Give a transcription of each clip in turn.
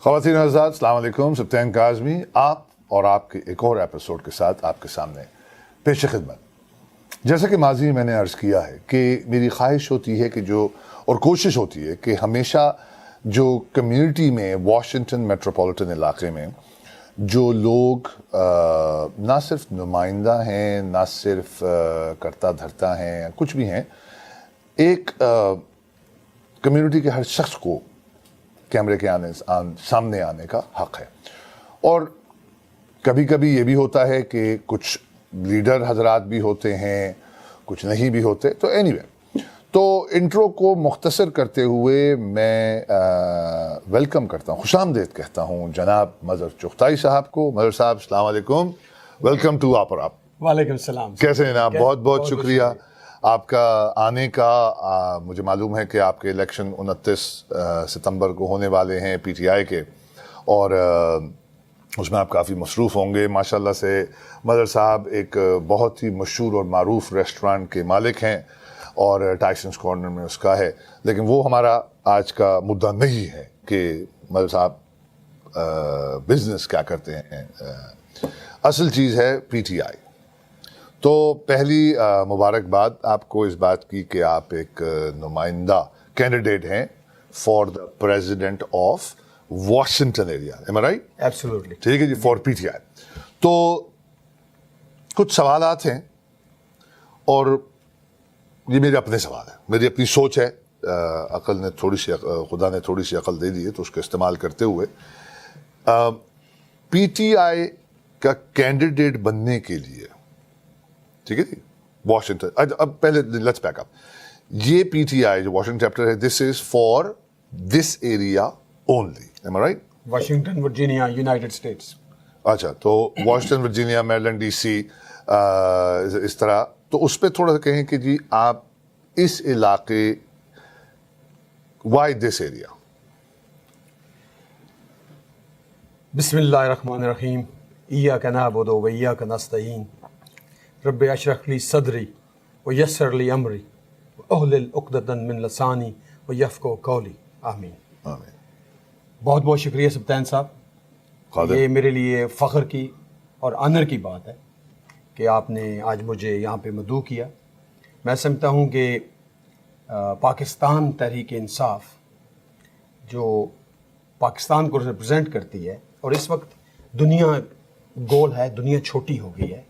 خواتین و حضرات السلام علیکم. سبطین کاظمی آپ اور آپ کے ایک اور ایپیسوڈ کے ساتھ آپ کے سامنے پیش خدمت. جیسا کہ ماضی میں نے عرض کیا ہے کہ میری خواہش ہوتی ہے کہ اور کوشش ہوتی ہے کہ ہمیشہ جو کمیونٹی میں واشنگٹن میٹروپولیٹن علاقے میں جو لوگ نہ صرف نمائندہ ہیں، نہ صرف کرتا دھرتا ہیں، کچھ بھی ہیں، ایک کمیونٹی کے ہر شخص کو کیمرے کے سامنے آنے کا حق ہے. اور کبھی کبھی یہ بھی ہوتا ہے کہ کچھ لیڈر حضرات بھی ہوتے ہیں، کچھ نہیں بھی ہوتے. تو اینی وے، تو انٹرو کو مختصر کرتے ہوئے میں ویلکم کرتا ہوں، خوش آمدید کہتا ہوں جناب مظہر چغتائی صاحب کو. مظہر صاحب السلام علیکم، ویلکم ٹو آپ. اور آپ وعلیکم السلام. کیسے ہیں جناب؟ بہت بہت شکریہ آپ کا آنے کا. مجھے معلوم ہے کہ آپ کے الیکشن 29 ستمبر کو ہونے والے ہیں پی ٹی آئی کے، اور اس میں آپ کافی مصروف ہوں گے. ماشاءاللہ سے مظہر صاحب ایک بہت ہی مشہور اور معروف ریسٹورانٹ کے مالک ہیں اور ٹائسنز کارنر میں اس کا ہے. لیکن وہ ہمارا آج کا مدعا نہیں ہے کہ مظہر صاحب بزنس کیا کرتے ہیں. اصل چیز ہے پی ٹی آئی. تو پہلی مبارکباد آپ کو اس بات کی کہ آپ ایک نمائندہ کینڈیڈیٹ ہیں for the president of Washington area. Am I right? Absolutely. ٹھیک ہے جی، فار پی ٹی آئی. تو کچھ سوالات ہیں اور یہ میرے اپنے سوال ہیں، میری اپنی سوچ ہے. عقل نے خدا نے تھوڑی سی عقل دے دی ہے، تو اس کو استعمال کرتے ہوئے پی ٹی آئی کا کینڈیڈیٹ بننے کے لیے، ٹھیک ہے جی، واشنگٹن. اب پہلے لیٹس بیک اپ. یہ پی ٹی آئی جو واشنگٹن چیپٹر ہے، this is for this area only. Am I right? Washington Virginia, United States. اچھا، تو Washington Virginia, Maryland, D C, اس طرح. تو اس پہ تھوڑا سا کہیں کہ جی آپ اس علاقے، وائی دس ایریا؟ بسم اللہ الرحمن الرحیم. ایاک نعبد و ایاک نستعین. رب اشرح لی صدری ویسر لی امری واحلل عقدۃ من لسانی ویفقہوا قولی. آمین. آمین. بہت بہت شکریہ سبطین صاحب. یہ میرے لیے فخر کی اور آنر کی بات ہے کہ آپ نے آج مجھے یہاں پہ مدعو کیا. میں سمجھتا ہوں کہ پاکستان تحریک انصاف جو پاکستان کو ریپرزینٹ کرتی ہے، اور اس وقت دنیا گول ہے، دنیا چھوٹی ہو گئی ہے،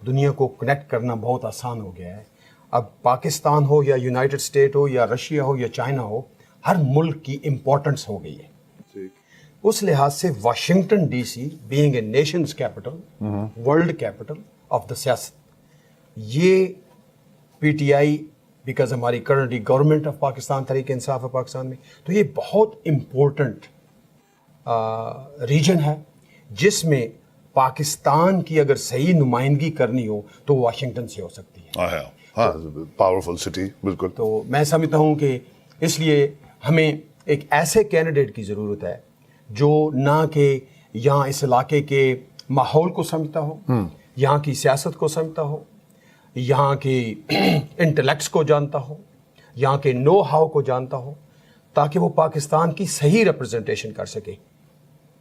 دنیا کو کنیکٹ کرنا بہت آسان ہو گیا ہے. اب پاکستان ہو یا یونائٹڈ اسٹیٹ ہو یا رشیا ہو یا چائنا ہو، ہر ملک کی امپورٹنس ہو گئی ہے. اس لحاظ سے Washington D C being a nation's capital, world capital of the سیاست، یہ پی ٹی آئی بیکاز ہماری currently government of Pakistan Tehreek Insaf ہے پاکستان میں، تو یہ بہت امپورٹنٹ ریجن ہے جس میں پاکستان کی اگر صحیح نمائندگی کرنی ہو تو واشنگٹن سے ہو سکتی ہے. ہاں، پاورفل سٹی، بالکل. تو میں سمجھتا ہوں کہ اس لیے ہمیں ایک ایسے کینڈیڈیٹ کی ضرورت ہے جو نہ کہ یہاں اس علاقے کے ماحول کو سمجھتا ہو، یہاں کی سیاست کو سمجھتا ہو، یہاں کے انٹلیکٹس کو جانتا ہو، یہاں کے نو ہاؤ کو جانتا ہو، تاکہ وہ پاکستان کی صحیح ریپرزنٹیشن کر سکے.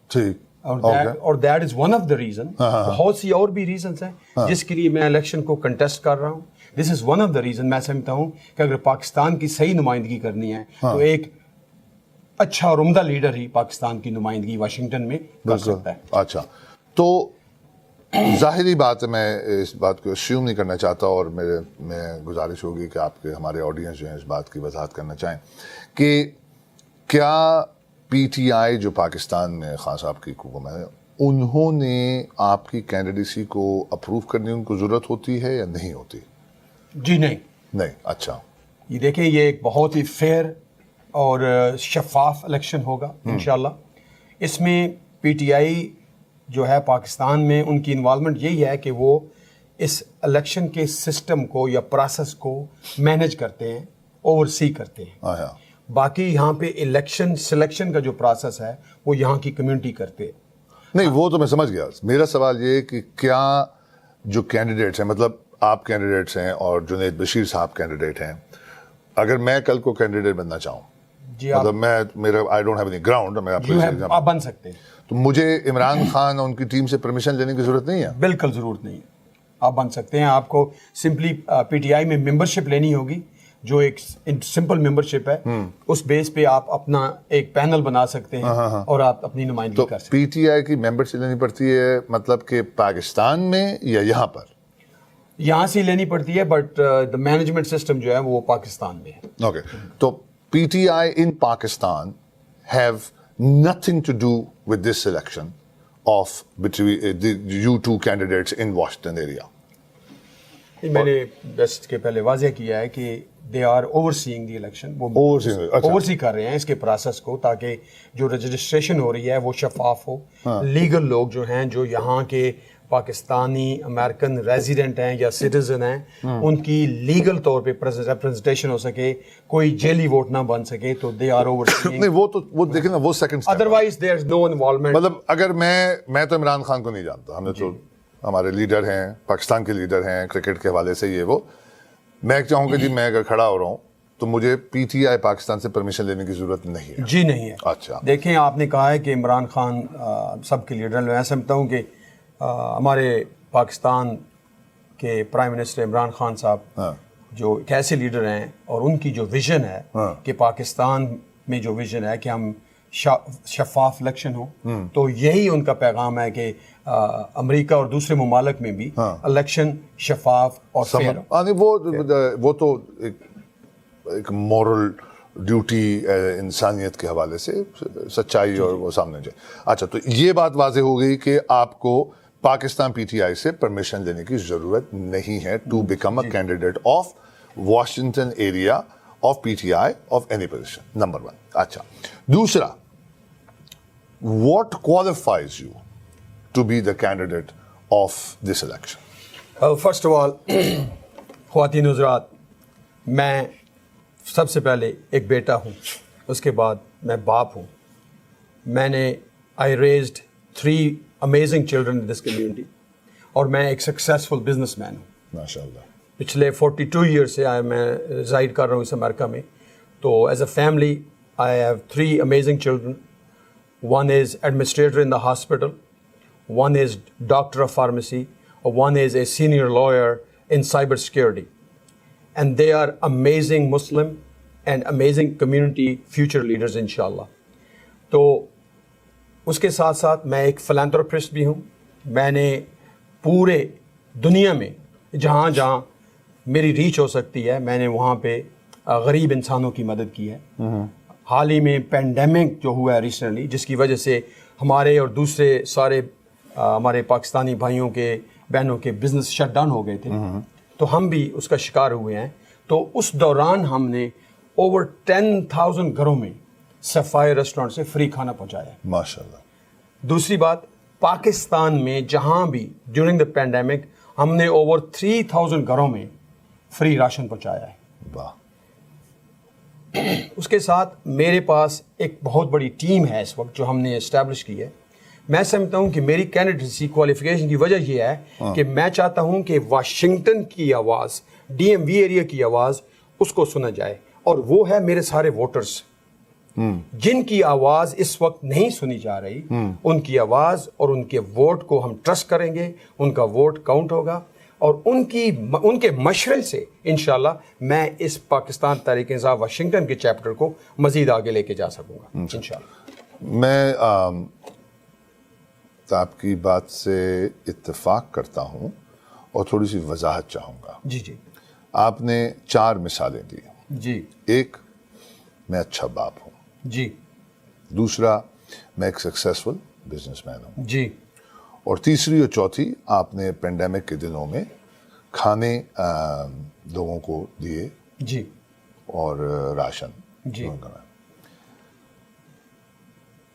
ٹھیک. اور that is one of the reason. بہت سی اور بھی ریزنس ہیں جس کے لیے میں الیکشن کو کنٹیسٹ کر رہا ہوں. This is one of the reason. میں سمجھتا ہوں کہ اگر پاکستان کی صحیح نمائندگی کرنی ہے تو ایک اچھا اور عمدہ لیڈر ہی پاکستان کی نمائندگی واشنگٹن میں کر سکتا ہے. اچھا، تو ظاہری بات ہے، میں اس بات کو اسیوم نہیں کرنا چاہتا، اور میں گزارش ہوگی کہ آپ کے ہمارے آڈینس جو ہیں اس بات کی وضاحت کرنا چاہیں کہ کیا پی ٹی آئی جو پاکستان میں خاص آپ کی حکومت ہے، انہوں نے آپ کی کینڈیڈیسی کو اپروو کرنے ان کو ضرورت ہوتی ہے یا نہیں ہوتی؟ جی نہیں. اچھا. یہ دیکھیں، یہ ایک بہت ہی فیئر اور شفاف الیکشن ہوگا انشاءاللہ. اس میں پی ٹی آئی جو ہے پاکستان میں، ان کی انوالومنٹ یہی ہے کہ وہ اس الیکشن کے سسٹم کو یا پروسیس کو مینیج کرتے ہیں، اوور سی کرتے ہیں. باقی یہاں پہ الیکشن سلیکشن کا جو پروسیس ہے وہ یہاں کی کمیونٹی کرتے ہیں. نہیں، وہ تو میں سمجھ گیا. میرا سوال یہ کہ کیا جو کینڈیڈیٹس ہیں، مطلب آپ کینڈیڈیٹس ہیں اور جنید بشیر صاحب کینڈیڈیٹ ہیں، اگر میں کل کو کینڈیڈیٹ بننا چاہوں جی مطلب میں میرا I don't have any ground, میں آپ بن سکتے ہیں. تو مجھے عمران خان اور ان کی ٹیم سے پرمیشن لینے کی ضرورت نہیں ہے؟ بالکل ضرورت نہیں ہے, آپ بن سکتے ہیں. آپ کو سمپلی پی ٹی آئی میں ممبرشپ لینی ہوگی, جو ایک سمپل ممبرشپ ہے. اس بیس پہ آپ اپنا ایک پینل بنا سکتے ہیں اور آپ اپنی نمائندگی کر سکتے ہیں. پی ٹی آئی کی ممبرشپ لینی پڑتی ہے مطلب کہ پاکستان میں یا یہاں پر؟ یہاں سے لینی پڑتی ہے, بٹ دا مینجمنٹ سسٹم جو ہے وہ پاکستان میں ہے. اوکے, تو پی T I in Pakistan have nothing to do with this selection of between you two candidates in Washington area. میں نے بیسٹ کے پہلے واضح کیا ہے کہ they are overseeing the election, وہ اوور سی کر رہے ہیں اس کے پروسیس کو, تاکہ جو رجسٹریشن ہو رہی ہے وہ شفاف ہو. لیگل لوگ جو ہیں, جو یہاں کے پاکستانی امریکن ریزیڈنٹ ہیں یا سٹیزن ہیں, ان کی لیگل طور پہ ریپرزنٹیشن ہو سکے, کوئی جیلی ووٹ نہ بن سکے, تو دے آر اوور سیئنگ. نہیں وہ دیکھیں نا, وہ second step. Otherwise there is no involvement. مطلب اگر میں تو عمران خان کو نہیں جانتا, ہم نے تو ہمارے لیڈر ہیں, پاکستان کے لیڈر ہیں کرکٹ کے حوالے سے, یہ وہ میں چاہوں کہ جی میں اگر کھڑا ہو رہا ہوں تو مجھے پی ٹی آئی پاکستان سے پرمیشن لینے کی ضرورت نہیں ہے. جی نہیں ہے. اچھا دیکھیں, آپ نے کہا ہے کہ عمران خان سب کے لیڈر, میں سمجھتا ہوں کہ ہمارے پاکستان کے پرائم منسٹر عمران خان صاحب جو ایک ایسے لیڈر ہیں, اور ان کی جو ویژن ہے کہ پاکستان میں جو ویژن ہے کہ ہم شفاف الیکشن ہو, تو یہی ان کا پیغام ہے کہ امریکہ اور دوسرے ممالک میں بھی الیکشن شفاف اور فیئر ہو. وہ تو ایک مورل ڈیوٹی انسانیت کے حوالے سے سچائی اور وہ سامنے جائے. اچھا, تو یہ بات واضح ہو گئی کہ آپ کو پاکستان پی ٹی آئی سے پرمیشن لینے کی ضرورت نہیں ہے to become a candidate of Washington area of P T I of any position, number 1. اچھا, دوسرا, what qualifies you to be the candidate of this election? First of all, خواتین حضرات, میں سب سے پہلے ایک بیٹا ہوں, اس کے بعد میں باپ ہوں. میں نے I raised 3 amazing children in this community, اور میں ایک سکسیزفل بزنس مین ہوں. ماشاء اللہ. پچھلے 42 ایئر سے میں ریزائڈ کر رہا ہوں اس امریکہ میں. تو as a family I have 3 amazing children. One is administrator in the hospital, one is doctor of pharmacy, اور one is a senior lawyer in cyber security. And they are amazing Muslim and amazing community future leaders inshallah. تو اس کے ساتھ ساتھ میں ایک فلانتھروپسٹ بھی ہوں. میں نے پورے دنیا میں جہاں جہاں میری ریچ ہو سکتی ہے, میں نے وہاں پہ غریب انسانوں کی مدد کی ہے. حال ہی میں پینڈیمک جو ہوا ہے ریسنٹلی, جس کی وجہ سے ہمارے اور دوسرے سارے ہمارے پاکستانی بھائیوں کے بہنوں کے بزنس شٹ ڈاؤن ہو گئے تھے, تو ہم بھی اس کا شکار ہوئے ہیں. تو اس دوران ہم نے اوور 10,000 گھروں میں صفائی ریسٹورینٹ سے فری کھانا پہنچایا ہے. ماشاء اللہ. دوسری بات, پاکستان میں جہاں بھی ڈیورنگ دا پینڈیمک ہم نے اوور 3,000 گھروں میں فری راشن پہنچایا ہے. واہ. اس کے ساتھ میرے پاس ایک بہت بڑی ٹیم ہے اس وقت جو ہم نے اسٹیبلش کی ہے. میں سمجھتا ہوں کہ میری کینڈیڈیسی کوالیفیکیشن کی وجہ یہ ہے کہ میں چاہتا ہوں کہ واشنگٹن کی آواز, ڈی ایم وی ایریا کی آواز, اس کو سنا جائے, اور وہ ہے میرے سارے ووٹرز جن کی آواز اس وقت نہیں سنی جا رہی. ان کی آواز اور ان کے ووٹ کو ہم ٹرسٹ کریں گے, ان کا ووٹ کاؤنٹ ہوگا, اور ان کے مشورے سے انشاءاللہ میں اس پاکستان تحریک انصاف واشنگٹن کے چیپٹر کو مزید آگے لے کے جا سکوں گا انشاءاللہ. میں آپ کی بات سے اتفاق کرتا ہوں اور تھوڑی سی وضاحت چاہوں گا. جی جی. آپ نے 4 مثالیں دی. جی. ایک, میں اچھا باپ ہوں. جی. دوسرا, میں ایک سکسیسفل بزنس مین ہوں. جی. اور تیسری اور چوتھی, آپ نے پینڈیمک کے دنوں میں کھانے لوگوں کو دیے. جی. اور راشن. جی.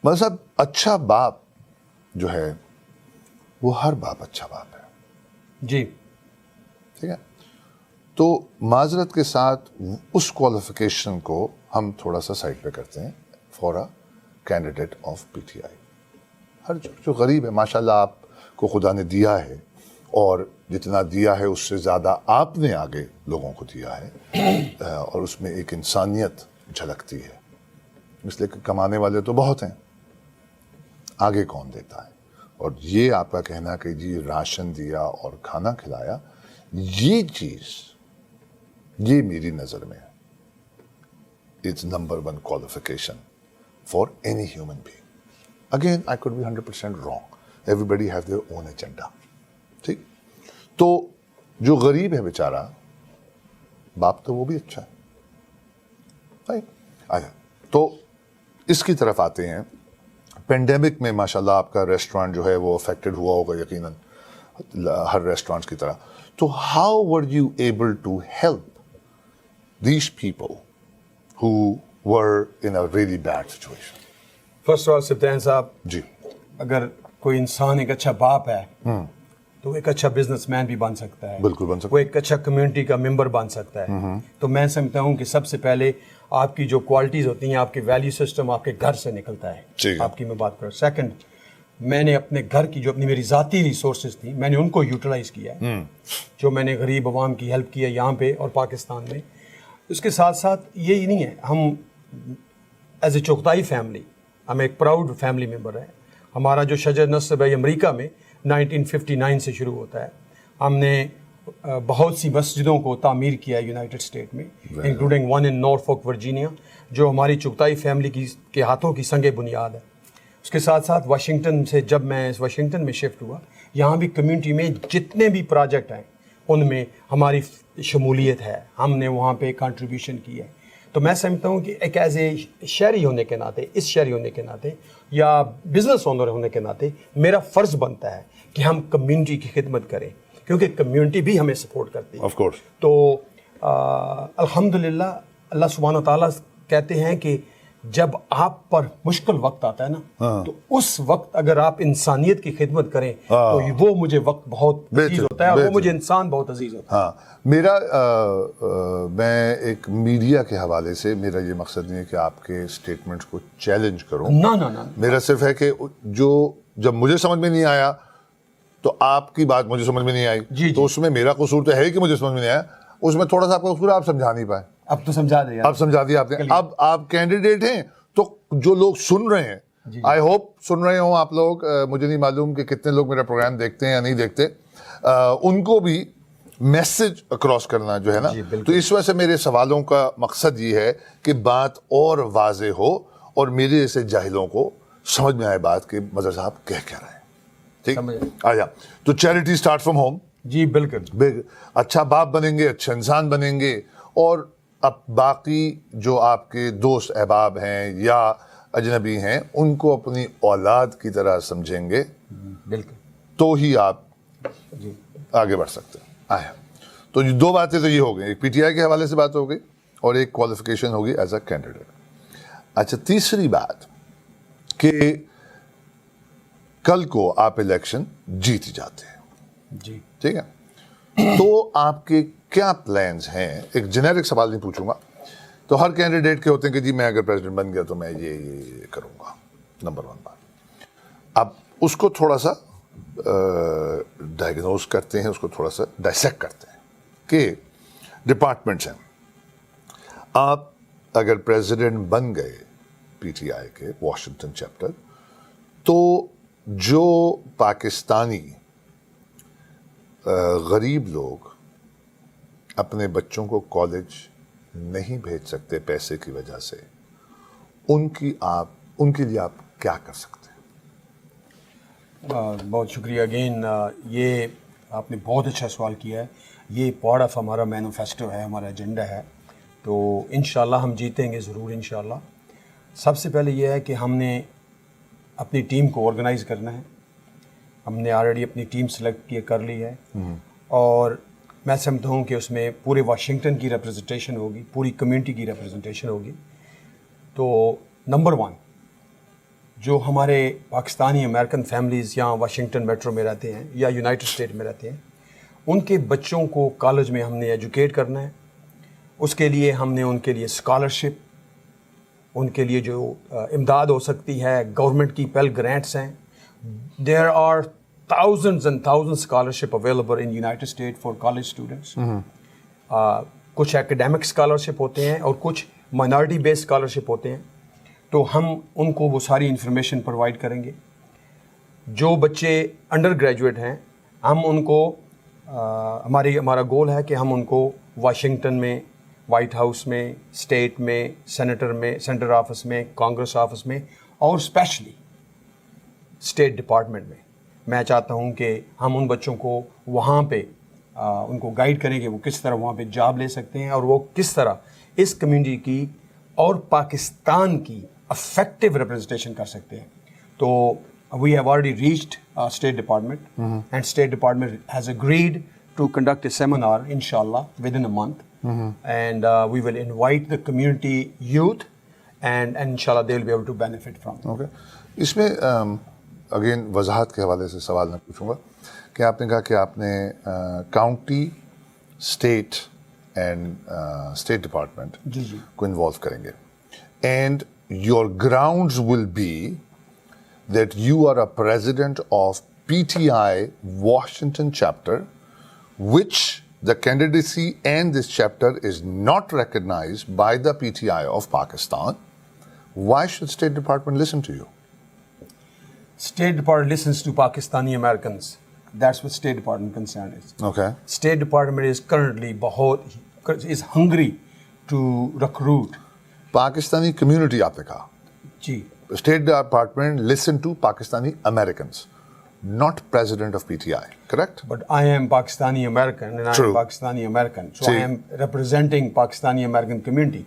مطلب صاحب, اچھا باپ جو ہے وہ ہر باپ اچھا باپ ہے. جی. ٹھیک ہے. تو معذرت کے ساتھ اس کوالیفیکیشن کو ہم تھوڑا سا سائڈ پہ کرتے ہیں for a candidate of P T I. ہر جو غریب ہے, ماشاءاللہ آپ کو خدا نے دیا ہے, اور جتنا دیا ہے اس سے زیادہ آپ نے آگے لوگوں کو دیا ہے, اور اس میں ایک انسانیت جھلکتی ہے. اس لیے کہ کمانے والے تو بہت ہیں, آگے کون دیتا ہے. اور یہ آپ کا کہنا کہ جی راشن دیا اور کھانا کھلایا, یہ چیز یہ میری نظر میں its number 1 qualification for any human being. Again, I could be 100% wrong. Everybody have their own agenda. ٹھیک, تو جو غریب ہے بیچارہ, باپ تو وہ بھی اچھا ہے. تو اس کی طرف آتے ہیں. پینڈیمک میں ماشاءاللہ آپ کا ریسٹورانٹ جو ہے وہ افیکٹڈ ہوا ہوگا یقیناً ہر ریسٹورانٹس کی طرح. تو how were you able to help these people who were in a really bad situation? First of all Sibtain صاحب, جی, اگر کوئی انسان ایک اچھا باپ ہے تو ایک اچھا بزنس مین بھی بن سکتا ہے, بالکل بن سکتا وہ ایک اچھا کمیونٹی کا ممبر بن سکتا ہے. تو میں سمجھتا ہوں کہ سب سے پہلے آپ کی جو کوالٹیز ہوتی ہیں, آپ کے ویلیو سسٹم آپ کے گھر سے نکلتا ہے. آپ کی میں بات کروں. سیکنڈ, میں نے اپنے گھر کی جو اپنی میری ذاتی ریسورسز تھیں میں نے ان کو یوٹیلائز کیا ہے, جو میں نے غریب عوام کی ہیلپ کی ہے یہاں پہ اور پاکستان میں. اس کے ساتھ ساتھ یہی نہیں ہے, ہم ایز اے چغتائی فیملی, ہم ایک پراؤڈ فیملی ممبر ہیں. ہمارا جو شجر نسب ہے امریکہ میں 1959 سے شروع ہوتا ہے. ہم نے بہت سی مسجدوں کو تعمیر کیا ہے یونائٹڈ اسٹیٹ میں, انکلوڈنگ ون ان نارفوک ورجینیا, جو ہماری چغتائی فیملی کے ہاتھوں کی سنگ بنیاد ہے. اس کے ساتھ ساتھ واشنگٹن سے جب میں اس واشنگٹن میں شفٹ ہوا, یہاں بھی کمیونٹی میں جتنے بھی پروجیکٹ ہیں ان میں ہماری شمولیت ہے, ہم نے وہاں پہ کنٹریبیوشن کی ہے. تو میں سمجھتا ہوں کہ ایک ایز اے شہری ہونے کے ناطے, اس شہری ہونے کے ناطے یا بزنس اونر ہونے کے ناطے میرا فرض بنتا ہے کہ ہم کمیونٹی کی خدمت کریں, کیونکہ کمیونٹی بھی ہمیں سپورٹ کرتی ہے. Of course. تو الحمدللہ اللہ سبحانہ تعالیٰ کہتے ہیں کہ جب آپ پر مشکل وقت آتا ہے نا, تو اس وقت اگر آپ انسانیت کی خدمت کریں تو وہ مجھے وقت بہت عزیز ہوتا ہے, اور وہ مجھے انسان بہت عزیز ہوتا ہے. ہاں, میرا میں ایک میڈیا کے حوالے سے میرا یہ مقصد نہیں ہے کہ آپ کے اسٹیٹمنٹس کو چیلنج کروں. نہ, میرا صرف ہے کہ جو جب مجھے سمجھ میں نہیں آیا تو آپ کی بات مجھے سمجھ میں نہیں آئی, تو اس میں میرا قصور تو ہے ہی کہ مجھے سمجھ میں نہیں آیا. اس میں تھوڑا سا آپ کا قصور آپ سمجھا نہیں پائے. اب تو سمجھا دیا, اب سمجھا دیا آپ نے. اب آپ کینڈیڈیٹ ہیں تو جو لوگ سن رہے ہیں, آئی ہوپ سن رہے ہوں آپ لوگ, مجھے نہیں معلوم کہ کتنے لوگ میرا پروگرام دیکھتے ہیں یا نہیں دیکھتے, ان کو بھی میسج اکراس کرنا جو ہے نا. تو اس وجہ سے میرے سوالوں کا مقصد یہ ہے کہ بات اور واضح ہو اور میرے جیسے جاہلوں کو سمجھ میں آئے بات کہ مظہر صاحب کہہ کیا رہے ہیں. ٹھیک, آجا. تو چیریٹی اسٹارٹ فرام ہوم. جی بالکل. اچھا باپ بنیں گے, اچھا انسان بنیں گے, اور اب باقی جو آپ کے دوست احباب ہیں یا اجنبی ہیں ان کو اپنی اولاد کی طرح سمجھیں گے, بالکل, تو ہی آپ آگے بڑھ سکتے ہیں. آیا, تو یہ دو باتیں تو یہ ہو گئی, ایک پی ٹی آئی کے حوالے سے بات ہو گئی اور ایک کوالیفیکیشن ہوگی ایز اے کینڈیڈیٹ. اچھا, تیسری بات کہ کل کو آپ الیکشن جیت جاتے ہیں, جی ٹھیک ہے, تو آپ کے کیا پلانز ہیں؟ ایک جنیرک سوال نہیں پوچھوں گا, تو ہر کینڈیڈیٹ کے ہوتے ہیں کہ جی میں اگر پریزیڈنٹ بن گیا تو میں یہ کروں گا, نمبر 1 بات. اب اس کو تھوڑا سا ڈائگنوز کرتے ہیں, اس کو تھوڑا سا ڈائسیکٹ کرتے ہیں کہ ڈپارٹمنٹس ہیں. آپ اگر پریزیڈنٹ بن گئے پی ٹی آئی کے واشنگٹن چیپٹر, تو جو پاکستانی غریب لوگ اپنے بچوں کو کالج نہیں بھیج سکتے پیسے کی وجہ سے, ان کے لیے آپ کیا کر سکتے ہیں؟ بہت شکریہ اگین, یہ آپ نے بہت اچھا سوال کیا ہے. یہ پارٹ آف ہمارا مینوفیسٹو ہے, ہمارا ایجنڈا ہے. تو انشاءاللہ ہم جیتیں گے ضرور انشاءاللہ. سب سے پہلے یہ ہے کہ ہم نے اپنی ٹیم کو آرگنائز کرنا ہے. ہم نے آلریڈی اپنی ٹیم سلیکٹ کر لی ہے, اور میں سمجھتا ہوں کہ اس میں پورے واشنگٹن کی ریپرزنٹیشن ہوگی, پوری کمیونٹی کی ریپرزنٹیشن ہوگی. تو نمبر 1, جو ہمارے پاکستانی امریکن فیملیز یہاں واشنگٹن میٹرو میں رہتے ہیں یا یونائٹڈ اسٹیٹ میں رہتے ہیں, ان کے بچوں کو کالج میں ہم نے ایجوکیٹ کرنا ہے. اس کے لیے ہم نے ان کے لیے اسکالرشپ, ان کے لیے جو امداد ہو سکتی ہے, گورنمنٹ کی پیل گرانٹس ہیں. There are thousands and thousands scholarship available in United States for college students. کچھ academic scholarship ہوتے ہیں اور کچھ minority based scholarship ہوتے ہیں. تو ہم ان کو وہ ساری انفارمیشن پرووائڈ کریں گے. جو بچے انڈر گریجویٹ ہیں ہم ان کو ہمارا گول ہے کہ ہم ان کو واشنگٹن میں، وائٹ ہاؤس میں، اسٹیٹ میں، سینٹر آفس میں، کانگریس آفس میں، اور اسپیشلی اسٹیٹ ڈپارٹمنٹ میں چاہتا ہوں کہ ہم ان بچوں کو وہاں پہ ان کو گائیڈ کریں کہ وہ کس طرح وہاں پہ جاب لے سکتے ہیں اور وہ کس طرح اس کمیونٹی کی اور پاکستان کی افیکٹو ریپرزنٹیشن کر سکتے ہیں. تو we have already reached State Department, and State Department has agreed to conduct a seminar, inshallah, within a month. And we will invite the community youth, and inshallah they will be able to benefit from it. Okay. اس میں again وضاحت کے حوالے سے سوال میں پوچھوں گا کہ آپ نے کہا کہ آپ نے county, state and state department کو انوالو کریں گے، and your grounds will be that you are a president of PTI Washington chapter, which the candidacy and this chapter is not recognized by the PTI of Pakistan. Why should State Department listen to you? State Department listens to Pakistani Americans. That's what State Department concern is. Okay. State Department is currently is hungry to recruit. Pakistani community آپ نے کہا. جی. State Department listen to Pakistani Americans, not president of PTI, correct? But I am Pakistani American and True. I am Pakistani American. So I am representing Pakistani American community.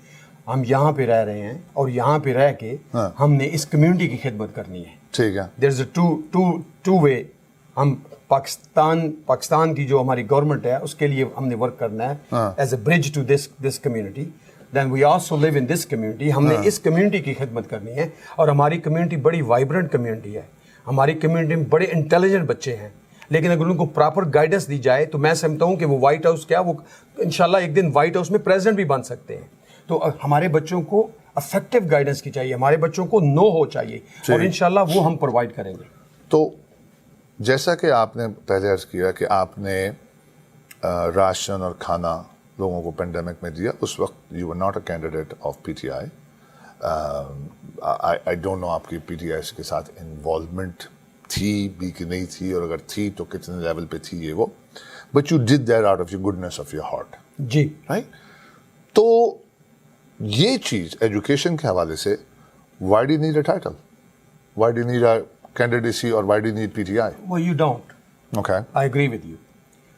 ہم یہاں پہ رہ رہے ہیں اور یہاں پہ رہ کے ہم نے اس کمیونٹی کی خدمت کرنی ہے. ٹھیک ہے. There is a two way. ہم پاکستان کی جو ہماری گورنمنٹ ہے اس کے لیے ہم نے ورک کرنا ہے as a bridge to this community. Then we also live in this community. ہم نے اس کمیونٹی کی خدمت کرنی ہے اور ہماری کمیونٹی بڑی وائبرنٹ کمیونٹی ہے. ہماری کمیونٹی میں بڑے انٹیلیجنٹ بچے ہیں، لیکن اگر ان کو پراپر گائیڈنس دی جائے تو میں سمجھتا ہوں کہ وہ وائٹ ہاؤس وہ انشاءاللہ ایک دن وائٹ ہاؤس میں پریزیڈنٹ بھی بن سکتے ہیں. تو ہمارے بچوں کو افیکٹو گائیڈنس کی چاہیے، ہمارے بچوں کو نو ہو چاہیے اور انشاءاللہ وہ ہم پرووائڈ کریں گے. تو جیسا کہ آپ نے پہلے عرض کیا کہ آپ نے راشن اور کھانا لوگوں کو پینڈیمک میں دیا، اس وقت you are not a candidate of P T I. I don't know آپ کی پی ٹی آئی کے ساتھ انوالومنٹ تھی بھی کہ نہیں تھی، اور اگر تھی تو کتنے لیول پہ تھی یہ وہ، but you did that out of your goodness of your heart. جی رائٹ. تو یہ چیز ایجوکیشن کے حوالے سے why do you need a title, why do you need a candidacy, اور why do you need P T I? well you don't. Okay. I agree with you.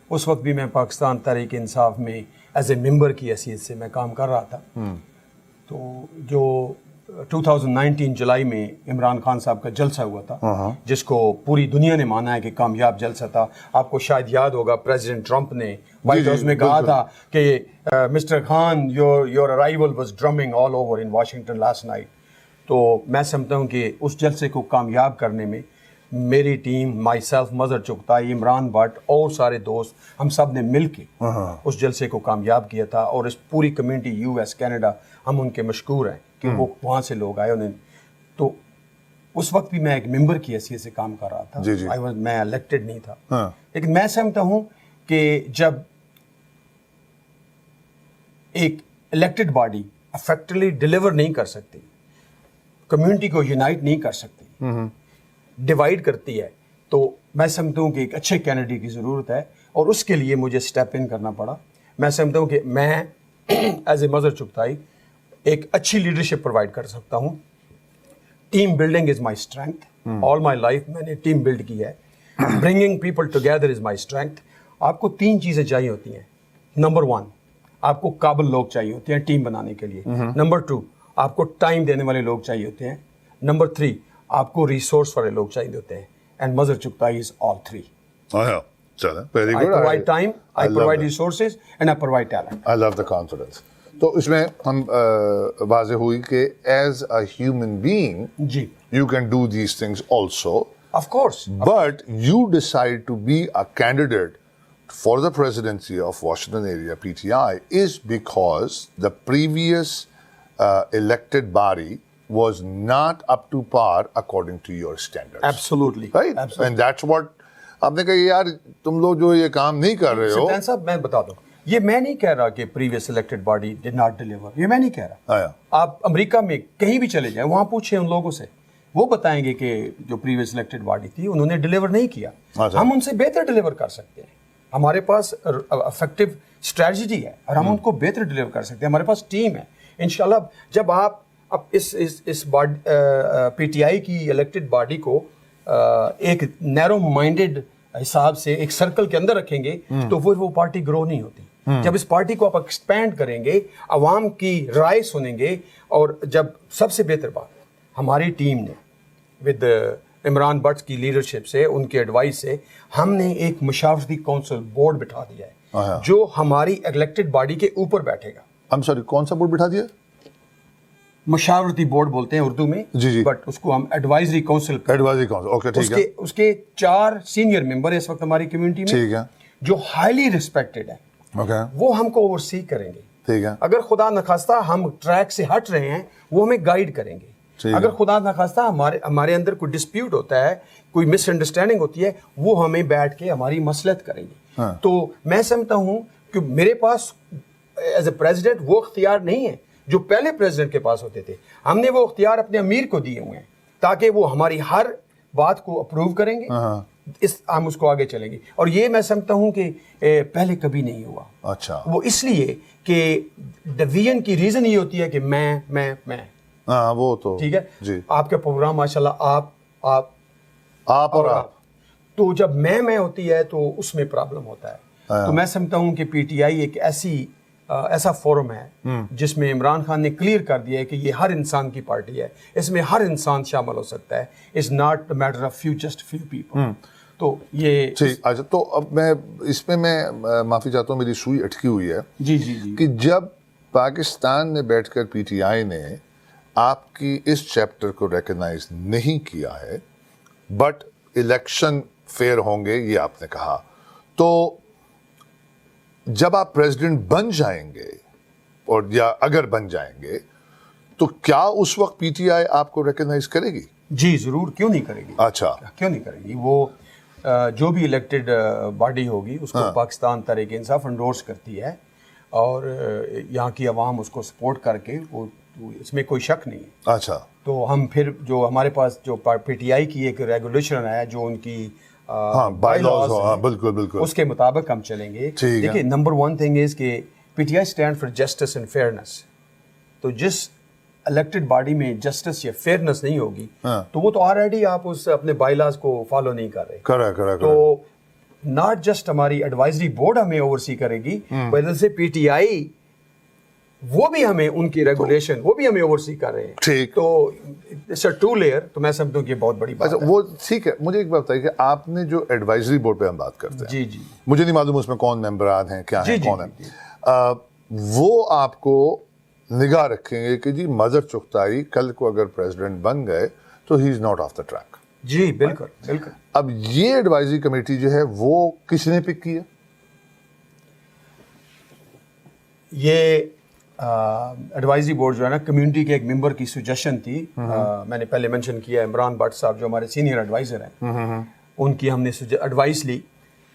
اس وقت بھی میں پاکستان تحریک انصاف میں ایز اے ممبر کی حیثیت سے میں کام کر رہا تھا. تو جو 2019 جولائی میں عمران خان صاحب کا جلسہ ہوا تھا، جس کو پوری دنیا نے مانا ہے کہ کامیاب جلسہ تھا. آپ کو شاید یاد ہوگا پریزیڈنٹ ٹرمپ نے وائٹ ہاؤس میں کہا تھا کہ mister Khan your arrival was drumming all over in Washington last night. تو میں سمجھتا ہوں کہ اس جلسے کو کامیاب کرنے میں میری team, myself, Mazhar Chughtai, Imran Butt اور سارے دوست، ہم سب نے مل کے اس جلسے کو کامیاب کیا تھا. اور اس پوری کمیونٹی یو ایس کینیڈا ہم ان کے مشکور ہیں کہ وہ وہاں سے لوگ آئے. انہیں تو اس وقت بھی میں ایک ممبر کی حیثیت سے کام کر رہا تھا. میں الیکٹڈ نہیں تھا، لیکن میں سمجھتا ہوں کہ جب ایک الیکٹڈ باڈی افیکٹلی ڈیلیور نہیں کر سکتی، کمیونٹی کو یونائٹ نہیں کر سکتی، ڈیوائڈ کرتی ہے، تو میں سمجھتا ہوں کہ ایک اچھے کینڈیڈیٹ کی ضرورت ہے اور اس کے لیے مجھے اسٹیپ ان کرنا پڑا. میں سمجھتا ہوں کہ میں ایز اے مظہر چغتائی ایک اچھی لیڈرشپ پرووائڈ کر سکتا ہوں. Team building is my strength. All my life میں نے ٹیم بلڈ کی ہے. Bringing people together is my strength. آپ کو 3 چیزیں چاہیے ہوتی ہیں. نمبر 1، آپ کو قابل لوگ چاہیے ہوتے ہیں ٹیم بنانے کے لیے. نمبر 2، آپ کو ٹائم دینے والے لوگ چاہیے ہوتے ہیں. نمبر 3، آپ کو ریسورس والے لوگ چاہیے ہوتے ہیں. And Mazhar Chughtai is all 3. Very I good. provide time, I love provide that. resources, and I provide talent. I love the confidence. تو اس میں ہم واضح ہوئی کہ ایز اے ہیومن بینگ جی you can do these things also. Of course. But you decide to be a candidate for the presidency of Washington area PTI is because the previous elected body was not up to par according to your standards. Absolutely. Right? Absolutely. And that's what آپ نے کہا یار تم لوگ جو یہ کام نہیں کر رہے ہو. سلطان صاحب میں بتا دوں یہ میں نہیں کہہ رہا کہ previous elected body did not deliver, یہ میں نہیں کہہ رہا. آیا آپ امریکہ میں کہیں بھی چلے جائیں، وہاں پوچھیں ان لوگوں سے، وہ بتائیں گے کہ جو پریویس الیکٹڈ باڈی تھی انہوں نے ڈیلیور نہیں کیا. ہم ان سے بہتر ڈیلیور کر سکتے ہیں، ہمارے پاس افیکٹو اسٹریٹجی ہے اور ہم ان کو بہتر ڈیلیور کر سکتے ہیں. ہمارے پاس ٹیم ہے انشاءاللہ. جب آپ اب اس پی ٹی آئی کی الیکٹڈ باڈی کو ایک نیرو مائنڈیڈ حساب سے ایک سرکل کے اندر رکھیں گے تو وہ پارٹی گرو نہیں ہوتی. جب اس پارٹی کو آپ ایکسپینڈ کریں گے، عوام کی رائے سنیں گے، اور جب سب سے بہتر بات ہماری ٹیم نے ود عمران بٹ کی لیڈرشپ سے، ان کے ایڈوائس سے، ہم نے ایک مشاورتی کونسل بورڈ بٹھا دیا ہے جو ہماری الیکٹڈ باڈی کے اوپر بیٹھے گا. سوری کون سا بورڈ بٹھا دیا؟ مشاورتی بورڈ بولتے ہیں اردو میں، جی بٹ اس کو ہم advisory council. Advisory council, okay ٹھیک ہے. اس کے 4 سینئر ممبر اس وقت ہماری کمیونٹی میں، ٹھیک ہے، جو ہائیلی ریسپیکٹڈ ہیں. اوکے وہ ہم کو اوورسی کریں گے. ٹھیک ہے. اگر خدا نخواستہ ہم ٹریک سے ہٹ رہے ہیں، وہ ہمیں گائیڈ کریں گے. اگر خدا نخواستہ ہمارے اندر کوئی ڈسپیوٹ ہوتا ہے، کوئی مس انڈرسٹینڈنگ ہوتی ہے، وہ ہمیں بیٹھ کے ہماری مصلحت کریں گے. تو میں سمجھتا ہوں کہ میرے پاس ایز اے پریزیڈنٹ وہ اختیار نہیں ہے جو پہلے پریزیڈنٹ کے پاس ہوتے تھے. ہم نے وہ اختیار اپنے امیر کو دیے ہوئے ہیں تاکہ وہ ہماری ہر بات کو اپروو کریں گے، ہم اس کو آگے چلیں گے. اور یہ میں سمجھتا ہوں کہ پہلے کبھی نہیں ہوا. اچھا، وہ اس لیے کہ ڈویژن کی ریزن یہ ہوتی ہے کہ میں وہ تو ٹھیک ہے جی. آپ کا پروگرام ماشاءاللہ آپ اور آپ، تو جب میں ہوتی ہے تو اس میں پرابلم ہوتا ہے. تو میں سمجھتا ہوں کہ پی ٹی آئی ایک ایسا فورم ہے جس میں عمران خان نے کلیئر کر دیا ہے کہ یہ ہر انسان کی پارٹی ہے، اس میں ہر انسان شامل ہو سکتا ہے. It's not matter of just few people. تو یہ ٹھیک. اچھا، تو اب میں اس میں معافی چاہتا ہوں، میری سوئی اٹکی ہوئی ہے جی کہ جب پاکستان نے بیٹھ کر پی ٹی آئی نے آپ کی اس چیپٹر کو ریکگنائز نہیں کیا ہے، بٹ الیکشن فیئر ہوں گے یہ آپ نے کہا، تو جب آپ پریزیڈنٹ بن جائیں گے اور یا اگر بن جائیں گے تو کیا اس وقت پی ٹی آئی آپ کو ریکگنائز کرے گی؟ جی ضرور، کیوں نہیں کرے گی. اچھا، کیوں نہیں کرے گی. وہ جو بھی الیکٹڈ باڈی ہوگی اس کو پاکستان تحریک انصاف انڈورس کرتی ہے، اور یہاں کی عوام اس کو سپورٹ کر کے، وہ اس میں کوئی شک نہیں ہے. اچھا، تو ہم پھر جو ہمارے پاس جو پی ٹی آئی کی ایک ریگولیشن ہے، جو ان کی بائی لاز، بالکل بالکل، اس کے مطابق ہم چلیں گے. دیکھیے نمبر 1 تھنگ از کہ پی T I stand for justice and fairness. تو جس الیکٹڈ باڈی میں جسٹس یا فیئرنیس نہیں ہوگی تو وہ تو آلریڈی آپ اس اپنے بائی لاز کو فالو نہیں کر رہے. تو ناٹ جسٹ ہماری ایڈوائزری بورڈ ہمیں اوورسی کرے گی، بدل سے پی ٹی آئی وہ بھی ہمیں ان کی ریگولیشن وہ بھی ہمیں اوورسی کر رہے ہیں. ٹھیک. تو اٹس اے 2 لیئر. تو میں سمجھتا ہوں کہ بہت بڑی بات ہے. وہ ٹھیک ہے. مجھے ایک بات بتائیے کہ آپ نے جو ایڈوائزری بورڈ پہ ہم بات کرتے ہیں، جی مجھے نہیں معلوم اس میں کون ممبران ہیں، کیا ہیں، کون ہیں، وہ آپ کو نگاہ رکھیں گے کہ جی مظہر چغتائی کل کو اگر پریزیڈنٹ بن گئے تو he is not of the track. جی بالکل بالکل. اب یہ ایڈوائزری کمیٹی جو ہے وہ کس نے پک کی ہے؟ یہ ایڈوائزری بورڈ جو ہے نا، کمیونٹی کے ایک ممبر کی سجیشن تھی. میں نے پہلے مینشن کیا عمران بٹ صاحب جو ہمارے سینئر ایڈوائزر ہیں، ان کی ہم نے ایڈوائس لی.